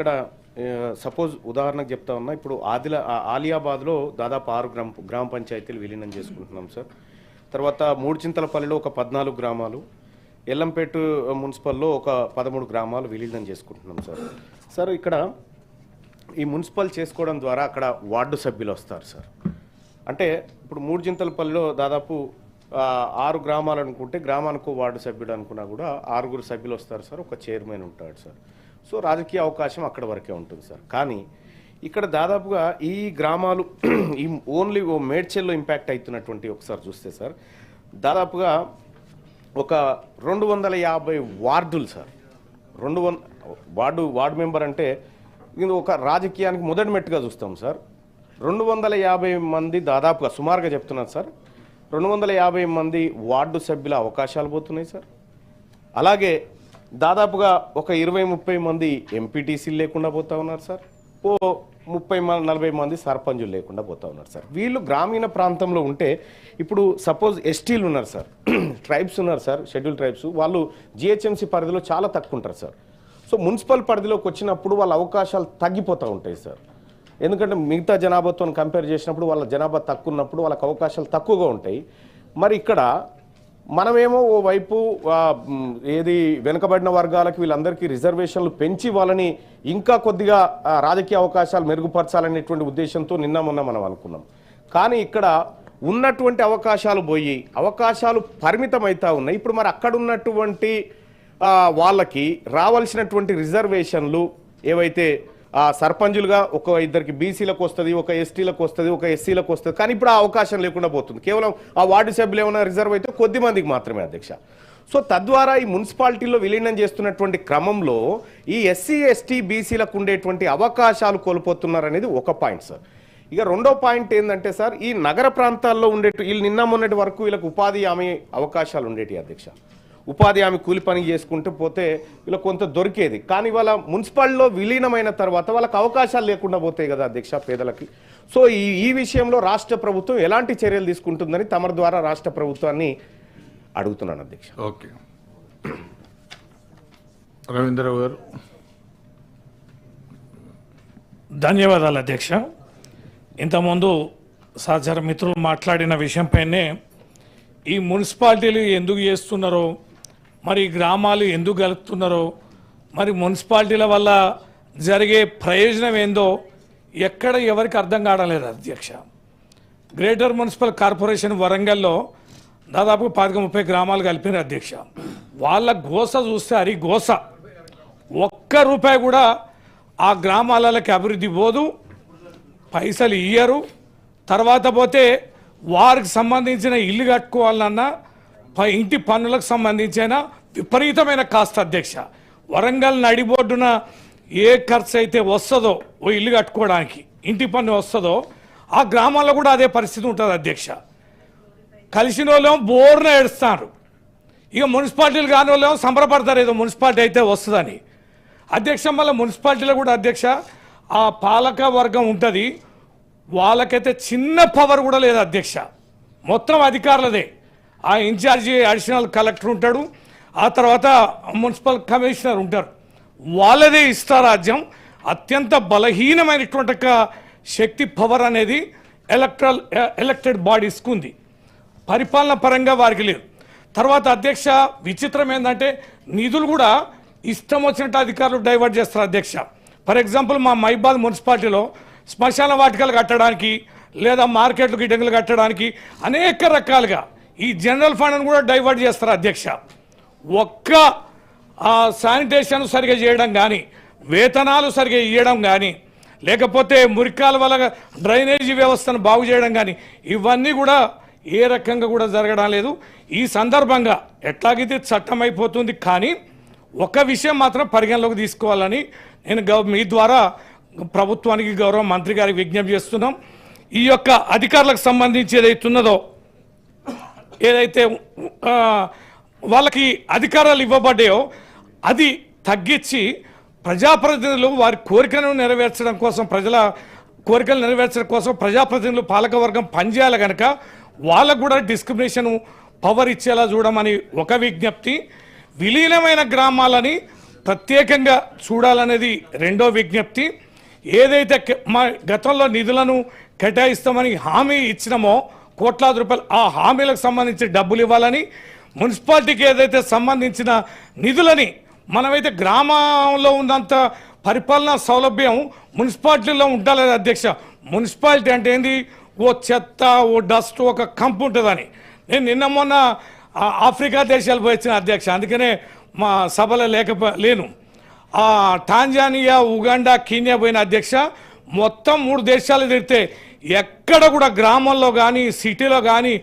ఇక్కడ సపోజ్ ఉదాహరణకు చెప్తా ఉన్నా, ఇప్పుడు ఆలియాబాద్లో దాదాపు 6 గ్రామ పంచాయతీలు విలీనం చేసుకుంటున్నాం సార్. తర్వాత మూడుచింతలపల్లిలో ఒక 14 గ్రామాలు, ఎల్లంపేట మున్సిపల్లో ఒక 13 గ్రామాలు విలీనం చేసుకుంటున్నాం సార్. సార్ ఇక్కడ ఈ మున్సిపల్ చేసుకోవడం ద్వారా అక్కడ వార్డు సభ్యులు వస్తారు సార్. అంటే ఇప్పుడు మూడుచింతలపల్లిలో దాదాపు 6 గ్రామాలు అనుకుంటే గ్రామానికి వార్డు సభ్యుడు అనుకున్నా కూడా 6 సభ్యులు వస్తారు సార్, ఒక చైర్మన్ ఉంటాడు సార్. సో రాజకీయ అవకాశం అక్కడ వరకే ఉంటుంది సార్. కానీ ఇక్కడ దాదాపుగా ఈ గ్రామాలు ఈ ఓన్లీ మేడ్చల్లో ఇంపాక్ట్ అవుతున్నటువంటి ఒకసారి చూస్తే సార్, దాదాపుగా ఒక 250 వార్డులు సార్. 200 వార్డు మెంబర్ అంటే ఇది ఒక రాజకీయానికి మొదటి మెట్టుగా చూస్తాం సార్. 250 మంది దాదాపుగా సుమారుగా చెప్తున్నారు సార్. 250 మంది వార్డు సభ్యుల అవకాశాలు పోతున్నాయి సార్. అలాగే దాదాపుగా ఒక 20-30 మంది ఎంపీటీసీలు లేకుండా పోతా ఉన్నారు సార్. 30-40 మంది సర్పంచులు లేకుండా పోతా ఉన్నారు సార్. వీళ్ళు గ్రామీణ ప్రాంతంలో ఉంటే, ఇప్పుడు సపోజ్ ఎస్టీలు ఉన్నారు సార్, ట్రైబ్స్ ఉన్నారు సార్, షెడ్యూల్ ట్రైబ్స్, వాళ్ళు జిహెచ్ఎంసీ పరిధిలో చాలా తక్కువ ఉంటారు సార్. సో మున్సిపల్ పరిధిలోకి వచ్చినప్పుడు వాళ్ళ అవకాశాలు తగ్గిపోతూ ఉంటాయి సార్. ఎందుకంటే మిగతా జనాభాతో కంపేర్ చేసినప్పుడు వాళ్ళ జనాభా తక్కువ ఉన్నప్పుడు వాళ్ళకి అవకాశాలు తక్కువగా ఉంటాయి. మరి ఇక్కడ మనమేమో ఓ వైపు ఏది వెనుకబడిన వర్గాలకి వీళ్ళందరికీ రిజర్వేషన్లు పెంచి వాళ్ళని ఇంకా కొద్దిగా రాజకీయ అవకాశాలు మెరుగుపరచాలనేటువంటి ఉద్దేశంతో మొన్న మనం అనుకున్నాం. కానీ ఇక్కడ ఉన్నటువంటి అవకాశాలు పోయి అవకాశాలు పరిమితమవుతా ఉన్నాయి. ఇప్పుడు మరి అక్కడ ఉన్నటువంటి వాళ్ళకి రావాల్సినటువంటి రిజర్వేషన్లు ఏవైతే సర్పంచులుగా ఒక 2 బీసీలకు వస్తుంది, ఒక ఎస్టీలకు వస్తుంది, ఒక ఎస్సీలకు వస్తుంది. కానీ ఇప్పుడు ఆ అవకాశం లేకుండా పోతుంది. కేవలం ఆ వార్డు సభ్యులు ఏమైనా రిజర్వ్ అయితే కొద్ది మందికి మాత్రమే అధ్యక్ష. సో తద్వారా ఈ మున్సిపాలిటీలో విలీనం చేస్తున్నటువంటి క్రమంలో ఈ ఎస్సీ ఎస్టీ బీసీలకు ఉండేటువంటి అవకాశాలు కోల్పోతున్నారనేది ఒక పాయింట్ సార్. ఇక రెండో పాయింట్ ఏంటంటే సార్, ఈ నగర ప్రాంతాల్లో వీళ్ళు మొన్నటి వరకు వీళ్ళకి ఉపాధి హామీ అవకాశాలు ఉండేటి అధ్యక్ష. ఉపాధి హామీ కూలి పని చేసుకుంటూ పోతే వీళ్ళకి కొంత దొరికేది. కానీ వాళ్ళ మున్సిపాలిటీలో విలీనమైన తర్వాత వాళ్ళకి అవకాశాలు లేకుండా పోతాయి కదా అధ్యక్ష పేదలకి. సో ఈ విషయంలో రాష్ట్ర ప్రభుత్వం ఎలాంటి చర్యలు తీసుకుంటుందని తమ ద్వారా రాష్ట్ర ప్రభుత్వాన్ని అడుగుతున్నాను అధ్యక్ష. ఓకే, రవీంద్రరావు గారు. ధన్యవాదాలు అధ్యక్ష. ఇంతకుముందు సహచర మిత్రులు మాట్లాడిన విషయంపైనే ఈ మున్సిపాలిటీలు ఎందుకు చేస్తున్నారో, మరి గ్రామాలు ఎందుకు గలుపుతున్నారో, మరి మున్సిపాలిటీల వల్ల జరిగే ప్రయోజనం ఏందో ఎక్కడ ఎవరికి అర్థం కావడం అధ్యక్ష. గ్రేటర్ మున్సిపల్ కార్పొరేషన్ వరంగల్లో దాదాపు 30 గ్రామాలు కలిపినారు అధ్యక్ష. వాళ్ళ గోస చూస్తే అది గోస. ₹1 కూడా ఆ గ్రామాలకి అభివృద్ధి పోదు, పైసలు ఇయ్యరు. తర్వాత పోతే వారికి సంబంధించిన ఇల్లు కట్టుకోవాలన్నా ఇంటి పన్నులకు సంబంధించిన విపరీతమైన కాస్ట్ అధ్యక్ష. వరంగల్ నడిబొడ్డున ఏ ఖర్చు అయితే వస్తుందో ఓ ఇల్లు కట్టుకోవడానికి ఇంటి పన్ను వస్తుందో ఆ గ్రామాల్లో కూడా అదే పరిస్థితి ఉంటుంది అధ్యక్ష. కలిసిన వాళ్ళేమో బోర్న ఏడుస్తారు, ఇక మున్సిపాలిటీలు కాని వాళ్ళేమో సంబరపడతారు ఏదో మున్సిపాలిటీ అయితే వస్తుందని అధ్యక్ష. మళ్ళీ మున్సిపాలిటీలో కూడా అధ్యక్ష ఆ పాలక వర్గం ఉంటుంది, వాళ్ళకైతే చిన్న పవర్ కూడా లేదు అధ్యక్ష. మొత్తం అధికారులదే. ఆ ఇన్ఛార్జి అడిషనల్ కలెక్టర్ ఉంటాడు, ఆ తర్వాత మున్సిపల్ కమిషనర్ ఉంటారు, వాళ్ళదే ఇష్టారాజ్యం. అత్యంత బలహీనమైనటువంటి శక్తి పవర్ అనేది ఎలక్టెడ్ బాడీస్కి ఉంది, పరిపాలన పరంగా వారికి లేదు. తర్వాత అధ్యక్ష విచిత్రం ఏంటంటే నిధులు కూడా ఇష్టం వచ్చినట్టు అధికారులు డైవర్ట్ చేస్తారు అధ్యక్ష. ఫర్ ఎగ్జాంపుల్ మా మైబాద్ మున్సిపాలిటీలో శ్మశాన వాటికలు కట్టడానికి లేదా మార్కెట్లు గిడ్డంగులు కట్టడానికి అనేక రకాలుగా ఈ జనరల్ ఫండ్ను కూడా డైవర్ట్ చేస్తారు అధ్యక్ష. ఒక్క శానిటేషన్ సరిగా చేయడం కానీ, వేతనాలు సరిగా ఇవ్వడం కానీ, లేకపోతే మురికాల వల్ల డ్రైనేజీ వ్యవస్థను బాగు చేయడం కానీ ఇవన్నీ కూడా ఏ రకంగా కూడా జరగడం లేదు. ఈ సందర్భంగా ఎట్లాగైతే చట్టం అయిపోతుంది, కానీ ఒక విషయం మాత్రం పరిగణలోకి తీసుకోవాలని నేను మీ ద్వారా ప్రభుత్వానికి గౌరవ మంత్రి గారికి విజ్ఞప్తి చేస్తున్నాం. ఈ యొక్క అధికారులకు సంబంధించి ఏదైతున్నదో, ఏదైతే వాళ్ళకి అధికారాలు ఇవ్వబడ్డాయో అది తగ్గించి ప్రజాప్రతినిధులు వారి కోరికను నెరవేర్చడం కోసం, ప్రజల కోరికలు నెరవేర్చడం కోసం ప్రజాప్రతినిధులు పాలకవర్గం పనిచేయాలి కనుక వాళ్ళకు కూడా డిస్క్రిమినేషన్ పవర్ ఇచ్చేలా చూడమని ఒక విజ్ఞప్తి. విలీనమైన గ్రామాలని ప్రత్యేకంగా చూడాలనేది రెండో విజ్ఞప్తి. ఏదైతే మా గతంలో నిధులను కేటాయిస్తామని హామీ ఇచ్చినామో కోట్లాది రూపాయలు, ఆ హామీలకు సంబంధించి డబ్బులు ఇవ్వాలని, మున్సిపాలిటీకి ఏదైతే సంబంధించిన నిధులని మనమైతే గ్రామంలో ఉన్నంత పరిపాలనా సౌలభ్యం మున్సిపాలిటీలో ఉండాలి అధ్యక్ష. మున్సిపాలిటీ అంటే ఏంది, ఓ చెత్త, ఓ డస్ట్, ఒక కంపు ఉంటుందని. నేను నిన్న మొన్న ఆఫ్రికా దేశాలు పోయి వచ్చిన అధ్యక్ష, అందుకనే మా సభలో లేను. టాంజానియా, ఉగాండా, కీన్యా పోయిన అధ్యక్ష. మొత్తం 3 దేశాలు తిరిగితే ఎక్కడ కూడా గ్రామంలో కానీ సిటీలో కానీ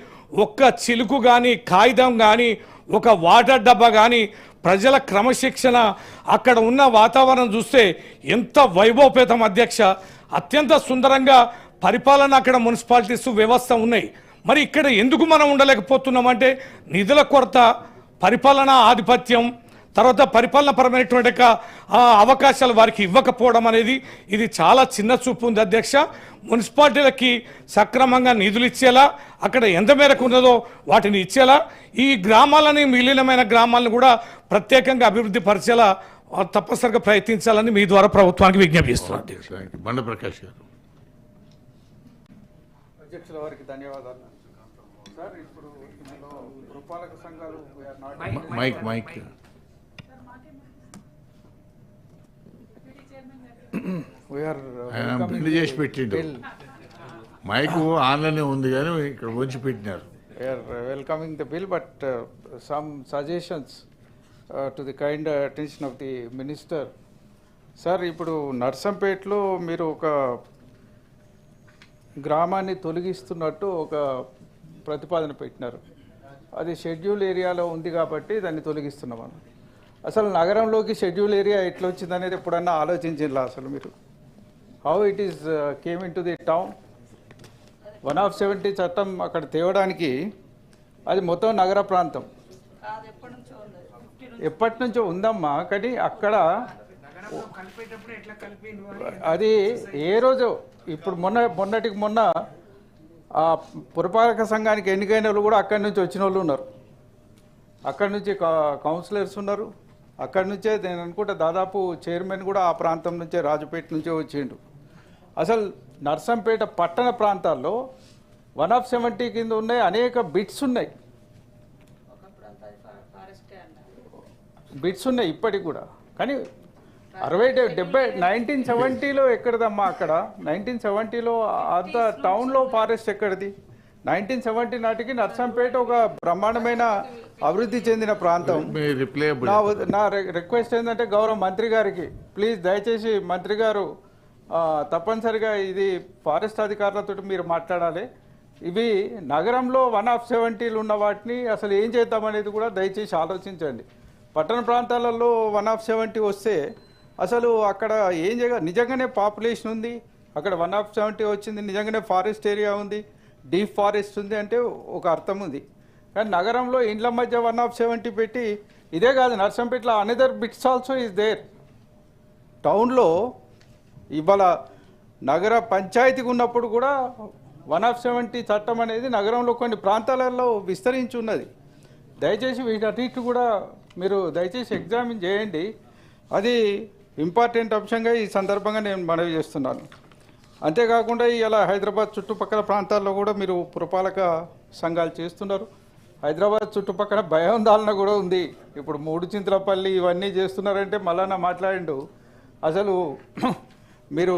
ఒక్క చిలుకు కానీ కాగితం కానీ ఒక వాటర్ డబ్బా కానీ, ప్రజల క్రమశిక్షణ, అక్కడ ఉన్న వాతావరణం చూస్తే ఎంత వైభవపేతం అధ్యక్ష. అత్యంత సుందరంగా పరిపాలన అక్కడ మున్సిపాలిటీస్ వ్యవస్థ ఉన్నాయి. మరి ఇక్కడ ఎందుకు మనం ఉండలేకపోతున్నామంటే నిధుల కొరత, పరిపాలనా ఆధిపత్యం, తర్వాత పరిపాలన పరమైనటువంటి అవకాశాలు వారికి ఇవ్వకపోవడం అనేది ఇది చాలా చిన్న చూపు ఉంది అధ్యక్ష. మున్సిపాలిటీలకి సక్రమంగా నిధులు ఇచ్చేలా, అక్కడ ఎంత మేరకు ఉన్నదో వాటిని ఇచ్చేలా, ఈ గ్రామాలని, విలీనమైన గ్రామాలను కూడా ప్రత్యేకంగా అభివృద్ధి పరిచేలా తప్పనిసరిగా ప్రయత్నించాలని మీ ద్వారా ప్రభుత్వానికి విజ్ఞప్తి చేస్తున్నాను అధ్యక్ష. బండ ప్రకాష్ గారు. అధ్యక్షుల వారికి ధన్యవాదాలు. సార్, ఇప్పుడు ఇందులో పురపాలక సంఘాలు మైక్ ఆయన బిల్లు చేసి పెట్టిండు. మైక్ ఆన్లోనే ఉంది కానీ ఇక్కడ వచ్చి పెట్టినారు. Welcoming the bill, but some suggestions to the kind attention of the minister. Sir, ఇప్పుడు నర్సంపేటలో మీరు ఒక గ్రామాన్ని తొలగిస్తున్నట్టు ఒక ప్రతిపాదన పెట్టినారు. అది షెడ్యూల్ ఏరియాలో ఉంది కాబట్టి దాన్ని తొలగిస్తున్నామని. అసలు నగరంలోకి షెడ్యూల్ ఏరియా ఎట్లా వచ్చిందనేది ఎప్పుడన్నా ఆలోచించిందా అసలు మీరు? How it is came in to the town? 170 చట్టం అక్కడ తేవడానికి అది మొత్తం నగర ప్రాంతం ఎప్పటి నుంచో ఉందమ్మా. కానీ అక్కడ అది ఏ రోజు, ఇప్పుడు మొన్నటికి మొన్న ఆ పురపాలక సంఘానికి ఎన్నికైన వాళ్ళు కూడా అక్కడి నుంచి వచ్చిన వాళ్ళు ఉన్నారు, అక్కడి నుంచి కౌన్సిలర్స్ ఉన్నారు, అక్కడి నుంచే నేను అనుకుంటా దాదాపు చైర్మన్ కూడా ఆ ప్రాంతం నుంచే, రాజుపేట నుంచే వచ్చిండు. అసలు నర్సంపేట పట్టణ ప్రాంతాల్లో 170 కింద ఉన్నాయి, అనేక బిట్స్ ఉన్నాయి, ఇప్పటికి కూడా. కానీ 1970లో ఎక్కడదమ్మా అక్కడ? 1970లో అంత టౌన్లో ఫారెస్ట్ ఎక్కడిది? 1970 నాటికి నర్సంపేట ఒక బ్రహ్మాండమైన అభివృద్ధి చెందిన ప్రాంతం. నా రిక్వెస్ట్ ఏంటంటే గౌరవ మంత్రి గారికి, ప్లీజ్ దయచేసి మంత్రి గారు తప్పనిసరిగా ఇది ఫారెస్ట్ అధికారులతో మీరు మాట్లాడాలి. ఇవి నగరంలో 170లు ఉన్న వాటిని అసలు ఏం చేద్దామనేది కూడా దయచేసి ఆలోచించండి. పట్టణ ప్రాంతాలలో 170 వస్తే అసలు అక్కడ ఏం నిజంగానే పాపులేషన్ ఉంది, అక్కడ 170 వచ్చింది, నిజంగానే ఫారెస్ట్ ఏరియా ఉంది, డీప్ ఫారెస్ట్ ఉంది అంటే ఒక అర్థం ఉంది. కానీ నగరంలో ఇండ్ల మధ్య 170 పెట్టి, ఇదే కాదు నర్సంపేటలో another bits also is there. టౌన్లో ఇవాళ నగర పంచాయతీకి ఉన్నప్పుడు కూడా 170 చట్టం అనేది నగరంలో కొన్ని ప్రాంతాలలో విస్తరించి ఉన్నది. దయచేసి వీటన్నిటి కూడా మీరు దయచేసి ఎగ్జామిన్ చేయండి. అది ఇంపార్టెంట్ అంశంగా ఈ సందర్భంగా నేను మనవి చేస్తున్నాను. అంతేకాకుండా ఇలా హైదరాబాద్ చుట్టుపక్కల ప్రాంతాల్లో కూడా మీరు పురపాలక సంఘాలు చేస్తున్నారు. హైదరాబాద్ చుట్టుపక్కల భయాందోళన కూడా ఉంది. ఇప్పుడు 3 చింతలపల్లి ఇవన్నీ చేస్తున్నారంటే మళ్ళా మాట్లాడిండు. అసలు మీరు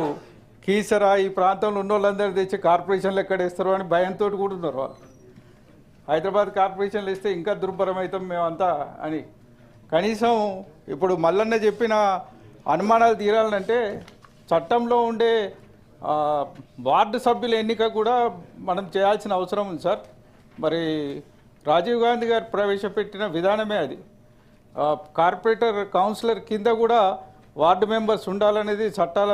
కీసరా ఈ ప్రాంతంలో ఉన్న వాళ్ళందరూ తెచ్చి కార్పొరేషన్లు ఎక్కడేస్తారు అని భయంతో కూడా ఉన్నారు వాళ్ళు. హైదరాబాద్ కార్పొరేషన్లు ఇస్తే ఇంకా దుర్భరం అవుతాం మేమంతా అని. కనీసం ఇప్పుడు మల్లన్న చెప్పిన అనుమానాలు తీరాలంటే చట్టంలో ఉండే వార్డు సభ్యుల ఎన్నిక కూడా మనం చేయాల్సిన అవసరం ఉంది సార్. మరి రాజీవ్ గాంధీ గారు ప్రవేశపెట్టిన విధానమే అది. కార్పొరేటర్ కౌన్సిలర్ కింద కూడా వార్డు మెంబర్స్ ఉండాలనేది చట్టాల